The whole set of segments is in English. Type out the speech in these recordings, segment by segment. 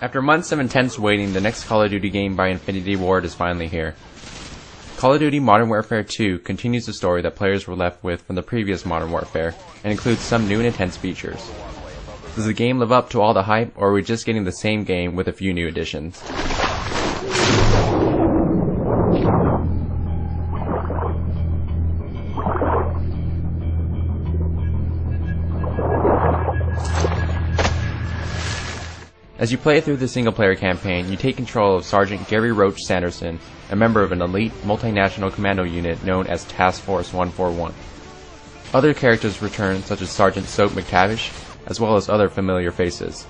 After months of intense waiting, the next Call of Duty game by Infinity Ward is finally here. Call of Duty Modern Warfare 2 continues the story that players were left with from the previous Modern Warfare, and includes some new and intense features. Does the game live up to all the hype, or are we just getting the same game with a few new additions? As you play through the single-player campaign, you take control of Sergeant Gary Roach Sanderson, a member of an elite multinational commando unit known as Task Force 141. Other characters return, such as Sergeant Soap McTavish, as well as other familiar faces.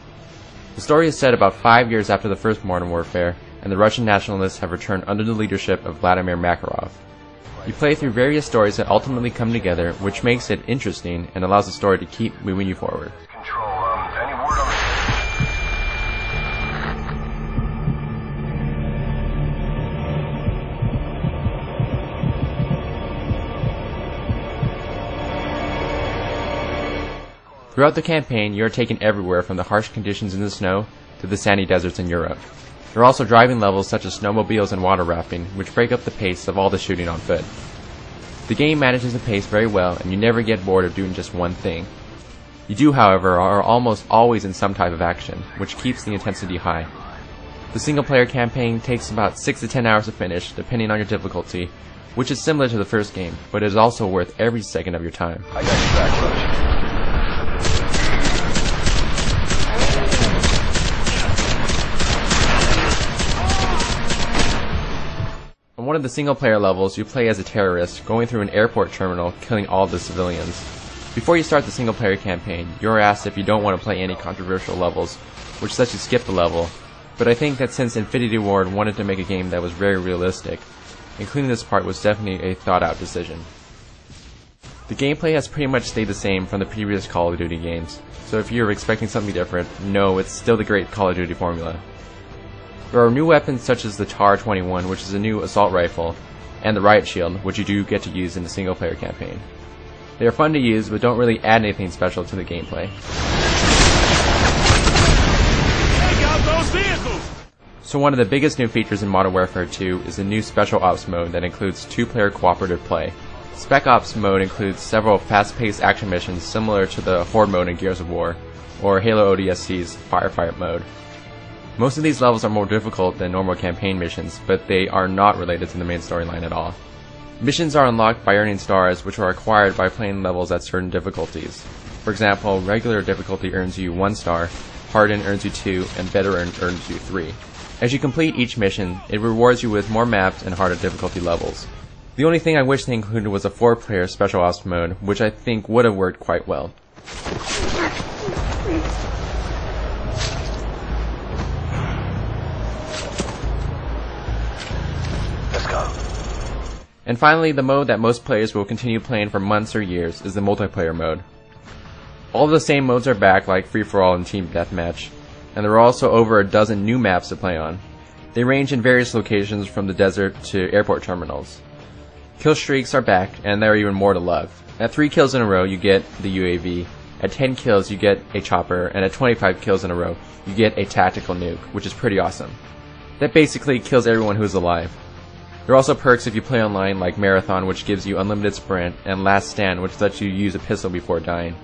The story is set about 5 years after the first Modern Warfare, and the Russian nationalists have returned under the leadership of Vladimir Makarov. You play through various stories that ultimately come together, which makes it interesting and allows the story to keep moving you forward. Any word on the... Throughout the campaign, you are taken everywhere from the harsh conditions in the snow to the sandy deserts in Europe. There are also driving levels such as snowmobiles and water rafting, which break up the pace of all the shooting on foot. The game manages the pace very well, and you never get bored of doing just one thing. You do, however, are almost always in some type of action, which keeps the intensity high. The single-player campaign takes about 6 to 10 hours to finish, depending on your difficulty, which is similar to the first game, but is also worth every second of your time. I got your back, Roach. On one of the single-player levels, you play as a terrorist, going through an airport terminal, killing all the civilians. Before you start the single-player campaign, you're asked if you don't want to play any controversial levels, which lets you skip the level, but I think that since Infinity Ward wanted to make a game that was very realistic, including this part was definitely a thought-out decision. The gameplay has pretty much stayed the same from the previous Call of Duty games, so if you're expecting something different, no, it's still the great Call of Duty formula. There are new weapons such as the TAR-21, which is a new assault rifle, and the Riot Shield, which you do get to use in the single-player campaign. They are fun to use, but don't really add anything special to the gameplay. Take out those vehicles! So one of the biggest new features in Modern Warfare 2 is the new Special Ops mode that includes 2-player cooperative play. Spec Ops mode includes several fast-paced action missions similar to the Horde mode in Gears of War, or Halo ODST's Firefight mode. Most of these levels are more difficult than normal campaign missions, but they are not related to the main storyline at all. Missions are unlocked by earning stars, which are acquired by playing levels at certain difficulties. For example, regular difficulty earns you 1 star, hardened earns you 2, and veteran earns you 3. As you complete each mission, it rewards you with more maps and harder difficulty levels. The only thing I wish they included was a 4-player Special Ops mode, which I think would have worked quite well. And finally, the mode that most players will continue playing for months or years is the multiplayer mode. All of the same modes are back, like free-for-all and team deathmatch, and there are also over a dozen new maps to play on. They range in various locations from the desert to airport terminals. Kill streaks are back, and there are even more to love. At 3 kills in a row, you get the UAV. At 10 kills, you get a chopper, and at 25 kills in a row, you get a tactical nuke, which is pretty awesome. That basically kills everyone who's alive. There are also perks if you play online, like Marathon, which gives you unlimited sprint, and Last Stand, which lets you use a pistol before dying.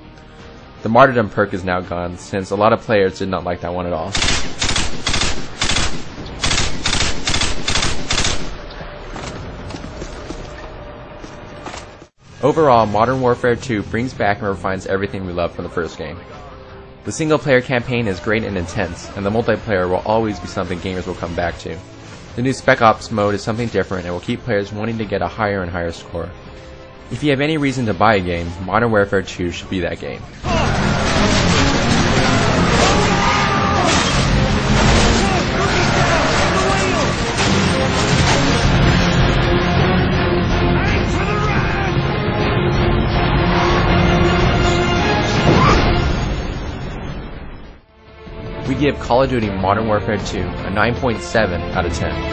The Martyrdom perk is now gone, since a lot of players did not like that one at all. Overall, Modern Warfare 2 brings back and refines everything we loved from the first game. The single-player campaign is great and intense, and the multiplayer will always be something gamers will come back to. The new Spec Ops mode is something different and will keep players wanting to get a higher and higher score. If you have any reason to buy a game, Modern Warfare 2 should be that game. We give Call of Duty Modern Warfare 2 a 9.7 out of 10.